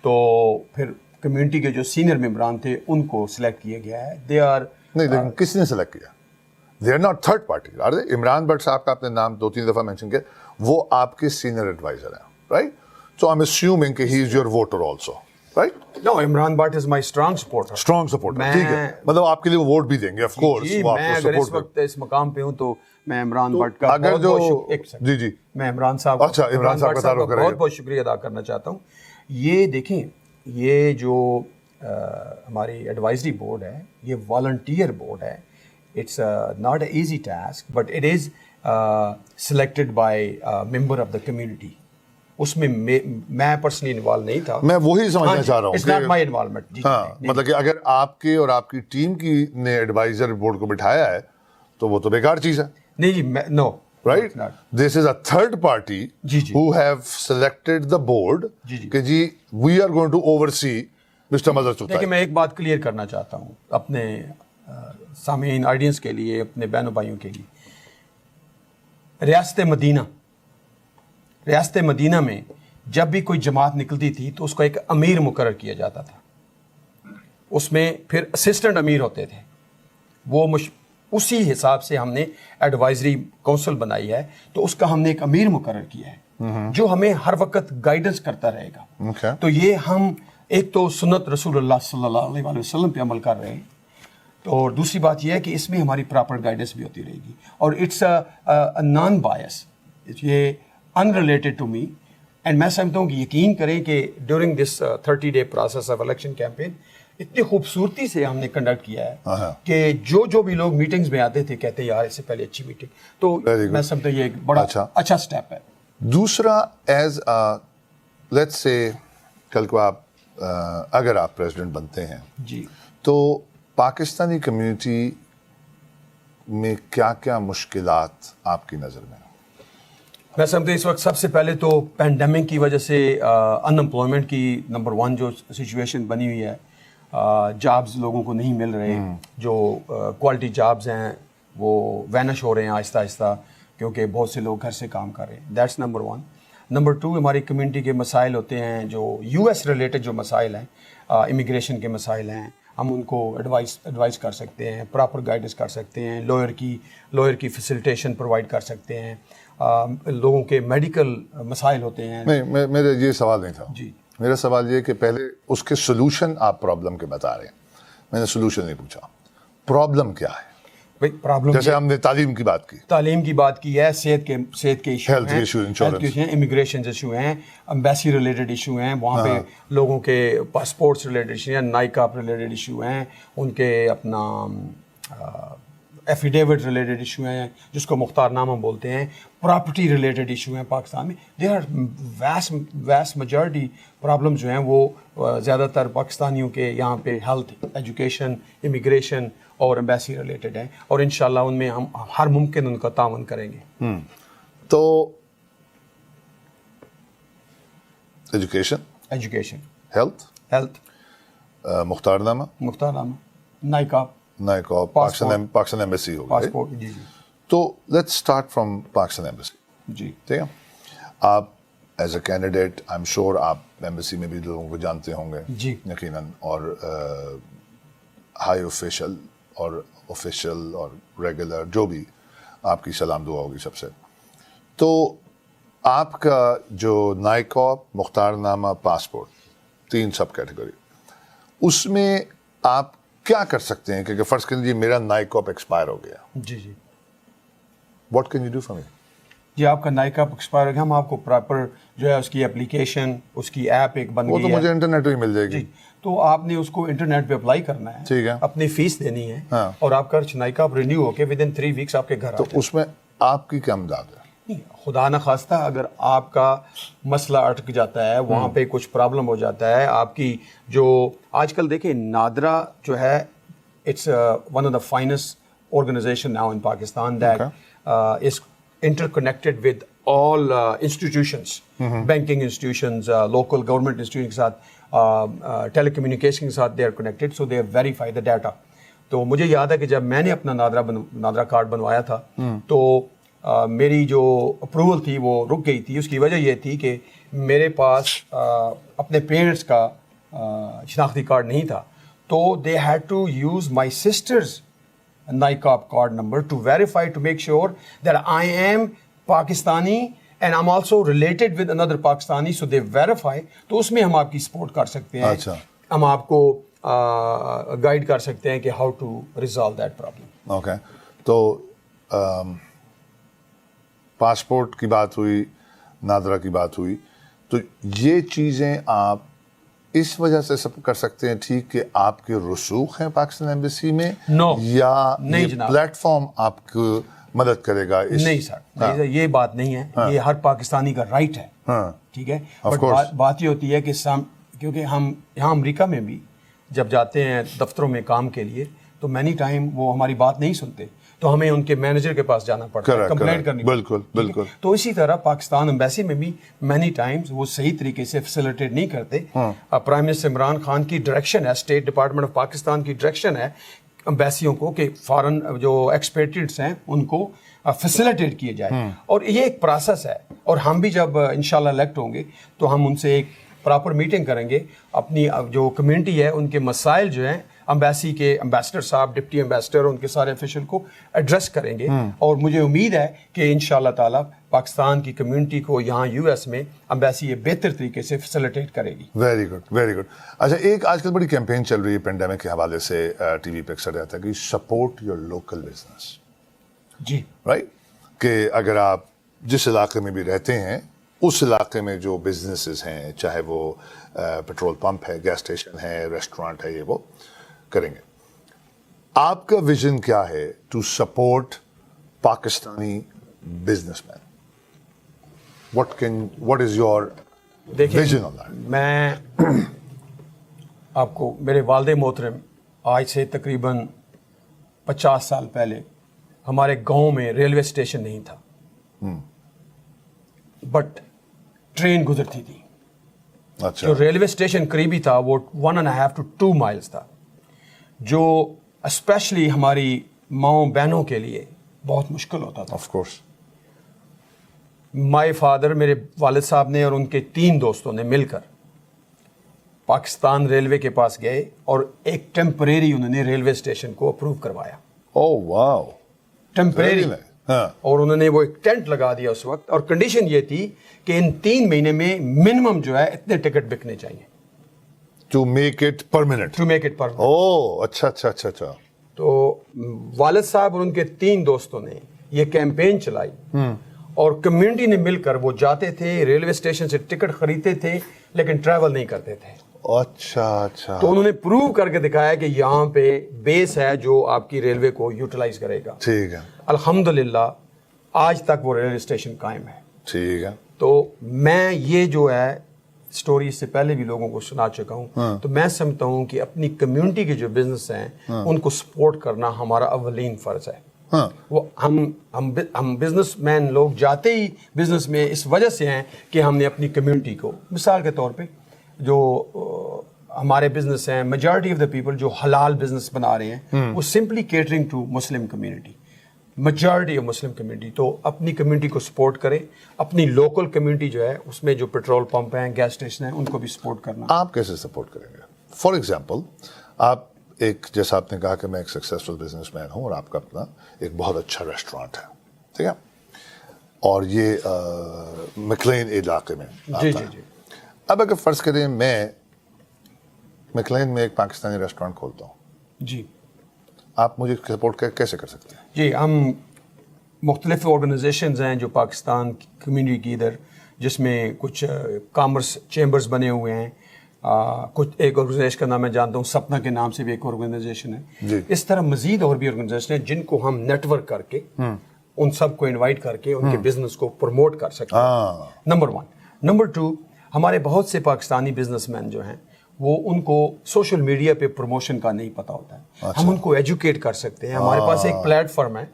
تو پھر کمیونٹی کے جو سینئر ممبران تھے ان کو سلیکٹ کیا گیا ہے. دے آر نہیں، لیکن کس نے سلیکٹ کیا؟ They are not third party. Imran Butt صاحب کا آپ نے نام 2-3 دفعہ مینشن کیا، وہ آپ کے سینئر ایڈوائزر ہیں، right? So I am assuming کہ he is your voter also, right? No, Imran but is my strong supporter. Strong supporter, ٹھیک ہے. مطلب آپ کے لیے وہ ووٹ بھی دیں گے، آف کورس. میں اگر اس وقت اس مقام پہ ہوں تو میں عمران بٹ کا اگر جو جی میں عمران صاحب کا بہت بہت شکریہ ادا کرنا چاہتا ہوں. یہ دیکھیں، یہ جو ہماری ایڈوائزری بورڈ ہے یہ والنٹیئر بورڈ ہے. It's not a easy task but it is selected by member of the community. اس میں میں پرسنلی انوالو نہیں تھا. میں وہی سمجھنا چاہ رہا ہوں اٹس ناٹ مائی انوالومنٹ. ہاں، مطلب کہ اگر آپ کے اور آپ کی ٹیم کی نے ایڈوائزر بورڈ کو بٹھایا ہے تو وہ تو بیکار چیز ہے. نہیں جی، no, right. This is a third party who have selected the board کہ جی we are going to oversee mister Mazhar Chughtai. دیکھیں میں ایک بات کلیئر کرنا چاہتا ہوں اپنے سامعین آڈینس کے لیے، اپنے بہنوں بھائیوں کے لیے. ریاست مدینہ میں جب بھی کوئی جماعت نکلتی تھی تو اس کو ایک امیر مقرر کیا جاتا تھا. اس میں پھر اسسٹنٹ امیر ہوتے تھے. وہ اسی حساب سے ہم نے ایڈوائزری کونسل بنائی ہے, تو اس کا ہم نے ایک امیر مقرر کیا ہے جو ہمیں ہر وقت گائیڈنس کرتا رہے گا. تو یہ ہم ایک تو سنت رسول اللہ صلی اللہ علیہ وسلم پہ عمل کر رہے ہیں, اور دوسری بات یہ ہے کہ اس میں ہماری پراپر گائیڈنس بھی ہوتی رہے گی, اور اٹس نان بائس, یہ ان ریلیٹڈ ٹو می. اینڈ میں سمجھتا ہوں کہ یقین کریں کہ during this 30 day process of election campaign اتنی خوبصورتی سے ہم نے کنڈکٹ کیا ہے کہ جو بھی لوگ میٹنگز میں آتے تھے کہتے ہیں یار اس سے پہلے اچھی میٹنگ, تو میں سمجھتا ہوں یہ ایک بڑا اچھا سٹیپ ہے. دوسرا, ایز لیٹس سے کل کو آپ اگر آپ پریزیڈنٹ بنتے ہیں جی, تو پاکستانی کمیونٹی میں کیا کیا مشکلات آپ کی نظر میں؟ میں سمجھتا ہوں اس وقت سب سے پہلے تو پینڈیمک کی وجہ سے ان امپلائمنٹ کی نمبر 1 جو سچویشن بنی ہوئی ہے, جابز لوگوں کو نہیں مل رہے, جو کوالٹی جابز ہیں وہ وینش ہو رہے ہیں آہستہ آہستہ کیونکہ بہت سے لوگ گھر سے کام کر رہے ہیں. That's number 1. نمبر 2, ہماری کمیونٹی کے مسائل ہوتے ہیں جو یو ایس ریلیٹڈ جو مسائل ہیں, امیگریشن کے مسائل ہیں, ہم ان کو ایڈوائز کر سکتے ہیں, پراپر گائیڈنس کر سکتے ہیں, لوئر کی فیسیلیٹیشن پرووائڈ کر سکتے ہیں, لوگوں کے میڈیکل مسائل ہوتے ہیں. نہیں, میرا یہ سوال نہیں تھا. جی, میرا سوال یہ کہ پہلے اس کے سولوشن آپ پرابلم کے بتا رہے ہیں, میں نے سولوشن نہیں پوچھا, پرابلم کیا ہے؟ پرابلم جیسے ہم نے تعلیم کی بات کی, ہے, صحت کے issue health issue, insurance, immigration issue ہیں, امبیسی ریلیٹڈ ایشو ہیں, وہاں پہ لوگوں کے پاسپورٹس ریلیٹڈ ایشو ہیں, نائکاپ ریلیٹڈ ایشو ہیں, ان کے اپنا ایفیڈیوٹ ریلیٹڈ ایشو ہیں جس کو مختار نامہ بولتے ہیں, پراپرٹی ریلیٹڈ ایشو ہیں پاکستان میں. There are vast majority problem جو ہیں وہ زیادہ تر پاکستانیوں کے یہاں پہ ہیلتھ, ایجوکیشن, امیگریشن اور امبیسی ریلیٹڈ ہیں, اور انشاءاللہ ان میں ہم ہر ممکن ان کا تعاون کریں گے. تو ایجوکیشن, ہیلتھ, مختار نامہ, نائکاپ, پاکستان ایمبیسی ہو گئی. جی جی. تو let's start from Pakistan embassy. جی, ٹھیک ہے, آپ as a candidate I am sure آپ ایمبیسی میں بھی لوگوں کو جانتے ہوں گے جی یقیناً, اور ہائی آفیشل اور ریگولر جو بھی آپ کی سلام دعا ہوگی سب سے. تو آپ کا جو نائکاپ, مختار نامہ, پاسپورٹ, 3 سب کیٹیگری, اس میں آپ کیا کر سکتے ہیں؟ کیونکہ فرض کر لیجیے میرا نائکاپ ایکسپائر ہو گیا. جی جی. What can you do for me? جی, آپ کا نائکاپ ایکسپائر ہو گیا, ہم آپ کو پراپر جو ہے اس کی اپلیکیشن, اس کی ایپ ایک بن گئی ہے, وہ تو مجھے انٹرنیٹ پہ ہی مل جائے گی. جی, تو آپ نے اس کو انٹرنیٹ پہ اپلائی کرنا ہے, ٹھیک ہے, اپنی فیس دینی ہے, اور آپ کا نائکاپ رینیو ہو کے ودن 3 ویکس آپ کے گھر آ جائے. تو اس میں آپ کی کیا امداد ہے؟ خدا نخواستہ اگر آپ کا مسئلہ اٹک جاتا ہے, وہاں پہ کچھ پرابلم ہو جاتا ہے, آپ کی جو آج کل دیکھیں نادرا جو ہے, it's one of the finest organisation now in Pakistan that is interconnected with all institutions, banking institutions, local government institutions کے ساتھ, telecommunication کے ساتھ they are connected, so they verify the data. تو مجھے یاد ہے کہ جب میں نے اپنا نادرا کارڈ بنوایا تھا تو میری جو اپروول تھی وہ رک گئی تھی. اس کی وجہ یہ تھی کہ میرے پاس اپنے پیرنٹس کا شناختی کارڈ نہیں تھا, تو they had to use my sister's NICAP card number to verify, to make sure that I am Pakistani and I'm also related with another Pakistani, so they verify. تو اس میں ہم آپ کی سپورٹ کر سکتے ہیں, ہم آپ کو گائیڈ کر سکتے ہیں کہ how to resolve that problem. Okay, تو پاسپورٹ کی بات ہوئی, نادرا کی بات ہوئی, تو یہ چیزیں آپ اس وجہ سے سب کر سکتے ہیں ٹھیک کہ آپ کے رسوخ ہیں پاکستان ایمبیسی میں, یا پلیٹ فارم آپ کو مدد کرے گا؟ نہیں سر, یہ بات نہیں ہے, یہ ہر پاکستانی کا رائٹ ہے, ٹھیک ہے, بات یہ ہوتی ہے کہ کیونکہ ہم یہاں امریکہ میں بھی جب جاتے ہیں دفتروں میں کام کے لیے تو مینی ٹائم وہ ہماری بات نہیں سنتے, تو ہمیں ان کے مینیجر کے پاس جانا پڑتا ہے, کمپلینٹ کرنی پڑتی ہے. بالکل. تو اسی طرح پاکستان ایمبیسی میں بھی مینی ٹائمز وہ صحیح طریقے سے فیسیلیٹیٹ نہیں کرتے. پرائم منسٹر عمران خان کی ڈائریکشن ہے, اسٹیٹ ڈپارٹمنٹ آف پاکستان کی ڈائریکشن ہے ایمبیسیوں کو کہ فارن جو ایکسپیٹریٹس ہیں ان کو فیسیلیٹیٹ کیے جائے, اور یہ ایک پروسیس ہے, اور ہم بھی جب انشاءاللہ الیکٹ ہوں گے تو ہم ان سے ایک پراپر میٹنگ کریں گے, اپنی جو کمیونٹی ہے ان کے مسائل جو ہیں امبیسی کے امبیسڈر صاحب, ڈپٹی امبیسڈر, ان کے سارے آفیشل کو ایڈریس کریں گے. اور مجھے امید ہے کہ انشاءاللہ تعالیٰ پاکستان کی کمیونٹی کو یہاں یو ایس میں امبیسی یہ بہتر طریقے سے فیسیلیٹیٹ کرے گی. Very good, very good. اچھا, ایک آج کل بڑی کیمپین چل رہی ہے پینڈیمک کے حوالے سے, ٹی وی پہ اکثر رہتا ہے کہ سپورٹ یور لوکل بزنس. جی رائٹ, کہ اگر آپ جس علاقے میں بھی رہتے ہیں اس علاقے میں جو بزنسز ہیں, چاہے وہ پیٹرول پمپ ہے, گیس اسٹیشن ہے, ریسٹورانٹ ہے, یہ وہ کریں گے. آپ کا ویژن کیا ہے to support Pakistani businessmen? What is your vision on that? میں آپ کو, میرے والد محترم آج سے تقریباً 50 سال پہلے ہمارے گاؤں میں ریلوے اسٹیشن نہیں تھا, بٹ ٹرین گزرتی تھی. اچھا, جو ریلوے اسٹیشن قریبی تھا وہ 1.5 to 2 miles تھا, جو اسپیشلی ہماری ماؤں بہنوں کے لیے بہت مشکل ہوتا تھا. Of course. مائی فادر, میرے والد صاحب نے اور ان کے 3 دوستوں نے مل کر پاکستان ریلوے کے پاس گئے اور ایک ٹیمپریری انہوں نے ریلوے اسٹیشن کو اپروو کروایا. اوہ واو, ٹیمپریری. ہاں, اور انہوں نے وہ ایک ٹینٹ لگا دیا اس وقت, اور کنڈیشن یہ تھی کہ ان 3 مہینے میں منیمم جو ہے اتنے ٹکٹ بکنے چاہیے to make it permanent. To make it permanent. اوہ اچھا اچھا اچھا اچھا. تو والد صاحب اور ان کے 3 دوستوں نے یہ کیمپین چلائی, اور کمیونٹی نے مل کر وہ جاتے تھے ریلوے اسٹیشن سے ٹکٹ خریدتے تھے لیکن ٹریول نہیں کرتے تھے. اچھا اچھا. تو انہوں نے پروو کر کے دکھایا کہ یہاں پہ بیس ہے جو آپ کی ریلوے کو یوٹیلائز کرے گا. ٹھیک ہے. الحمدللہ آج تک وہ ریلوے اسٹیشن قائم ہے. ٹھیک ہے. تو میں یہ جو ہے سٹوری اس سے پہلے بھی لوگوں کو سنا چکا ہوں, تو میں سمجھتا ہوں کہ اپنی کمیونٹی کے جو بزنس ہیں ان کو سپورٹ کرنا ہمارا اولین فرض ہے. وہ ہم بزنس مین لوگ جاتے ہی بزنس میں اس وجہ سے ہیں کہ ہم نے اپنی کمیونٹی کو, مثال کے طور پہ جو ہمارے بزنس ہیں, میجارٹی آف دا پیپل جو حلال بزنس بنا رہے ہیں وہ simply catering to Muslim community, majority of Muslim community. تو اپنی کمیونٹی کو سپورٹ کریں, اپنی لوکل کمیونٹی جو ہے اس میں جو پیٹرول پمپ ہیں, گیس اسٹیشن ہیں, ان کو بھی سپورٹ کرنا. آپ کیسے سپورٹ کریں گے؟ فار ایگزامپل, آپ ایک, جیسا آپ نے کہا کہ میں ایک سکسیزفل بزنس مین ہوں اور آپ کا اپنا ایک بہت اچھا ریسٹورانٹ ہے, ٹھیک ہے, اور یہ مکلین علاقے میں جی جی جی. اب اگر فرض کریں میں مکلین میں ایک پاکستانی ریسٹورانٹ کھولتا ہوں, جی آپ مجھے سپورٹ کیسے کر سکتے ہیں؟ جی, ہم مختلف آرگنائزیشنز ہیں جو پاکستان کی کمیونٹی کی ادھر, جس میں کچھ کامرس چیمبرز بنے ہوئے ہیں, کچھ ایک آرگنائزیشن کا نام میں جانتا ہوں, سپنا کے نام سے بھی ایک آرگنائزیشن ہے. جی. اس طرح مزید اور بھی آرگنائزیشن ہیں جن کو ہم نیٹ ورک کر کے ان سب کو انوائٹ کر کے ان کے بزنس کو پروموٹ کر سکتے ہیں. نمبر 1. نمبر 2, ہمارے بہت سے پاکستانی بزنس مین جو ہیں وہ ان کو سوشل میڈیا پہ پروموشن کا نہیں پتا ہوتا ہے. ہم ان کو ایجوکیٹ کر سکتے ہیں. ہمارے پاس ایک پلیٹ فارم ہے,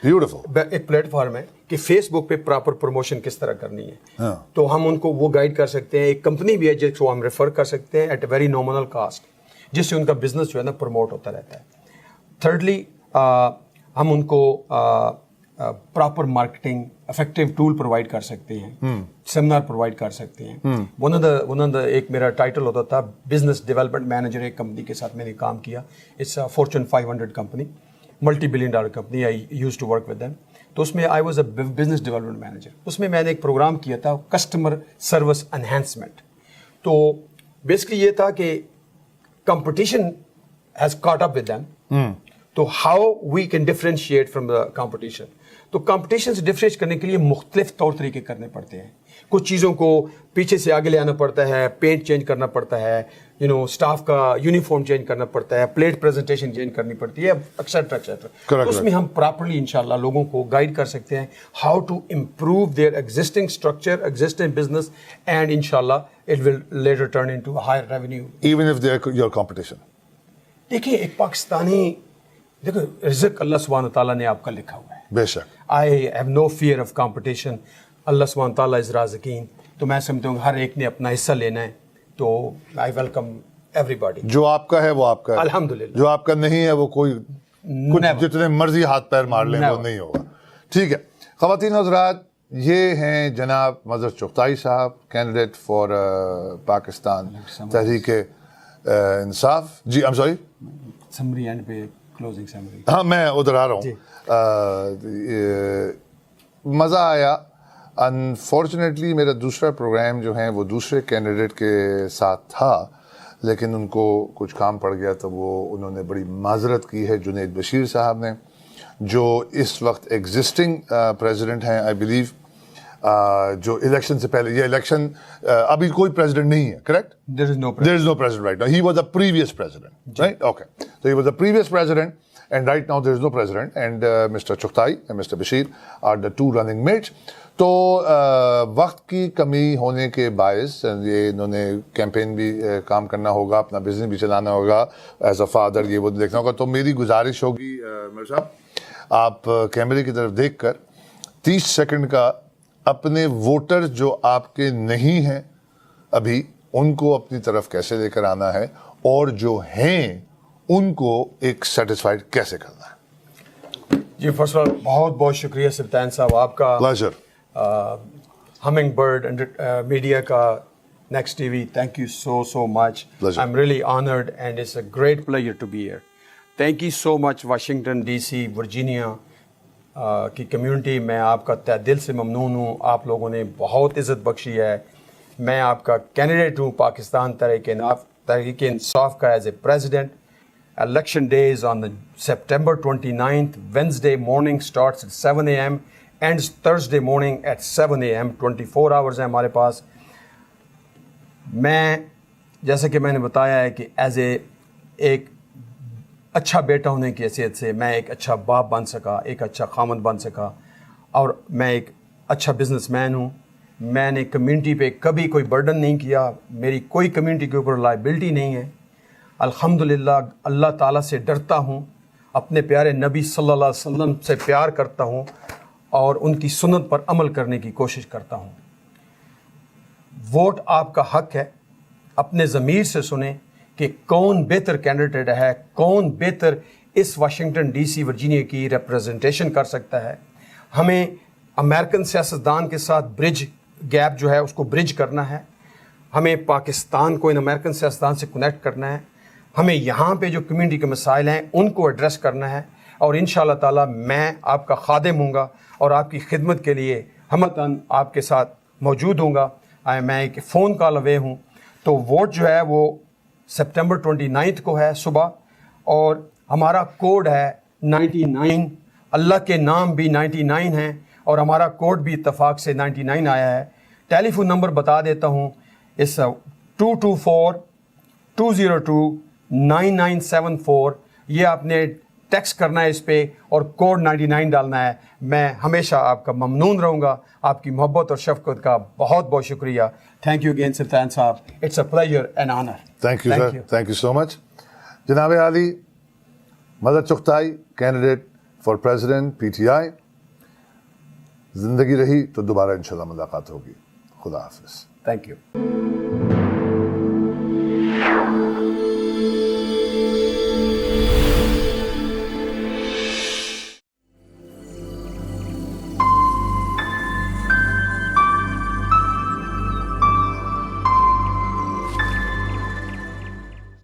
ایک پلیٹ فارم ہے کہ فیس بک پہ پراپر پروموشن کس طرح کرنی ہے. تو ہم ان کو وہ گائیڈ کر سکتے ہیں. ایک کمپنی بھی ہے جس کو ہم ریفر کر سکتے ہیں at a very nominal cost, جس سے ان کا بزنس جو ہے نا پروموٹ ہوتا رہتا ہے. تھرڈلی, ہم ان کو proper marketing effective tool provide کر سکتے ہیں, سیمینار پرووائڈ کر سکتے ہیں. ون آف دا ایک میرا ٹائٹل ہوتا تھا بزنس ڈیولپمنٹ مینیجر. ایک کمپنی کے ساتھ میں نے کام کیا, it's fortune 500 company, multi billion dollar company. I use to work with them. تو اس میں I was a business development manager. اس میں نے ایک پروگرام کیا تھا کسٹمر سروس انہینسمنٹ. تو بیسکلی یہ تھا کہ competition has caught up with them, تو how we can differentiate from the competition. تو کمپٹیشن سے ڈفرینشیٹ کرنے کے لیے مختلف طور طریقے کرنے پڑتے ہیں. کچھ چیزوں کو پیچھے سے آگے لے آنا پڑتا ہے, پینٹ چینج کرنا پڑتا ہے, اسٹاف کا یونیفارم چینج کرنا پڑتا ہے, پلیٹ پریزنٹیشن چینج کرنی پڑتی ہے, ایکسیٹرا ایکسیٹرا. اس میں ہم پراپرلی انشاءاللہ لوگوں کو گائیڈ کر سکتے ہیں how to improve their existing structure, existing business, and انشاءاللہ it will later turn into higher revenue even if they are your competition. دیکھیے, ایک پاکستانی, دیکھو رزق اللہ سبحانہ تعالیٰ نے آپ کا لکھا ہوا ہے. بے شک. I have no fear of competition. اللہ سبحانہ تعالیٰ از رازقین. تو میں سمجھتا ہوں ہر ایک نے اپنا حصہ لینا ہے. تو I welcome everybody. جو آپ کا ہے وہ آپ کا ہے, الحمدللہ. جو آپ کا نہیں ہے وہ کوئی کچھ جتنے مرضی ہاتھ پیر مار لیں وہ نہیں ہوگا. ٹھیک ہے خواتین و حضرات, یہ ہیں جناب مظہر چغتائی صاحب, کینڈیڈیٹ فار پاکستان تحریک انصاف. جی I'm sorry, سمری اینڈ پہ کلوزنگ سمری. ہاں میں ادھر آ رہا ہوں. مزہ آیا. انفارچونیٹلی میرا دوسرا پروگرام جو ہے وہ دوسرے کینڈیڈیٹ کے ساتھ تھا, لیکن ان کو کچھ کام پڑ گیا تو وہ انہوں نے بڑی معذرت کی ہے. جنید بشیر صاحب نے, جو اس وقت ایگزسٹنگ پریزیڈنٹ ہیں آئی بلیو, جو الیکشن سے پہلے, یہ الیکشن ابھی کوئی پریزیڈنٹ نہیں ہے, correct? There is no There is no president right now. He was the previous president, right? Okay. So he was the previous president, and right now there is no president. And Mr. Chughtai and Mr. Bashir are the two running mates. تو وقت کی کمی ہونے کے باعث یہ انہوں نے کیمپین بھی کام کرنا ہوگا, اپنا بزنس بھی چلانا ہوگا, ایز اے فادر یہ وہ دیکھنا ہوگا. تو میری گزارش ہوگی میر صاحب, آپ کیمرے کی طرف دیکھ کر 30 سیکنڈ کا اپنے ووٹر جو آپ کے نہیں ہیں ابھی, ان کو اپنی طرف کیسے لے کر آنا ہے, اور جو ہیں ان کو ایک سیٹسفائڈ کیسے کرنا ہے. جی فرسٹ آف آل بہت بہت شکریہ سلطان صاحب آپ کا. پلیزر. ہمنگ برڈ میڈیا کا, next T V, thank you so much. Pleasure. I am really honoured and it's a great pleasure to be here. Thank you so much Washington D C, Virginia کی community. میں آپ کا تہ دل سے ممنون ہوں, آپ لوگوں نے بہت عزت بخشی ہے. میں آپ کا کینڈیڈیٹ ہوں پاکستان تحریک انصاف کا as a president. Election day is on the September 29th. Wednesday morning starts at 7 a.m. ends Thursday morning at 7 a.m. 24 hours ہیں ہمارے پاس. میں جیسا کہ میں نے بتایا ہے کہ ایز اے ایک اچھا بیٹا ہونے کی حیثیت سے میں ایک اچھا باپ بن سکا, ایک اچھا خامند بن سکا, اور میں ایک اچھا بزنس مین ہوں. میں نے کمیونٹی پہ کبھی کوئی برڈن نہیں کیا, میری کوئی کمیونٹی کے اوپر لائبلٹی نہیں ہے. الحمدللہ اللہ تعالیٰ سے ڈرتا ہوں, اپنے پیارے نبی صلی اللہ علیہ وسلم سے پیار کرتا ہوں, اور ان کی سنت پر عمل کرنے کی کوشش کرتا ہوں. ووٹ آپ کا حق ہے, اپنے ضمیر سے سنیں کہ کون بہتر کینڈیڈیٹ ہے, کون بہتر اس واشنگٹن ڈی سی ورجینیا کی ریپرزنٹیشن کر سکتا ہے. ہمیں امریکن سیاستدان کے ساتھ برج گیپ جو ہے اس کو برج کرنا ہے. ہمیں پاکستان کو ان امریکن سیاستدان سے کنیکٹ کرنا ہے. ہمیں یہاں پہ جو کمیونٹی کے مسائل ہیں ان کو ایڈریس کرنا ہے, اور انشاءاللہ تعالیٰ میں آپ کا خادم ہوں گا اور آپ کی خدمت کے لیے ہمتاً آپ کے ساتھ موجود ہوں گا. میں ایک فون کال اوے ہوں. تو ووٹ جو ہے وہ سپٹمبر 29 کو ہے صبح, اور ہمارا کوڈ ہے 99. اللہ کے نام بھی 99 ہیں, اور ہمارا کوڈ بھی اتفاق سے 99 آیا ہے. ٹیلی فون نمبر بتا دیتا ہوں, اس 224-202-9974. یہ آپ نے ٹیکسٹ کرنا ہے اس پہ, اور کوڈ 99 ڈالنا ہے. میں ہمیشہ آپ کا ممنون رہوں گا. آپ کی محبت اور شفقت کا بہت بہت شکریہ. Thank you again Sultan sahab, it's a pleasure and honour. Thank you sir, thank you so much. جناب عالی Mazhar Chughtai, candidate for president P T I. زندگی رہی تو دوبارہ انشاءاللہ ملاقات ہوگی. خدا حافظ. Thank you.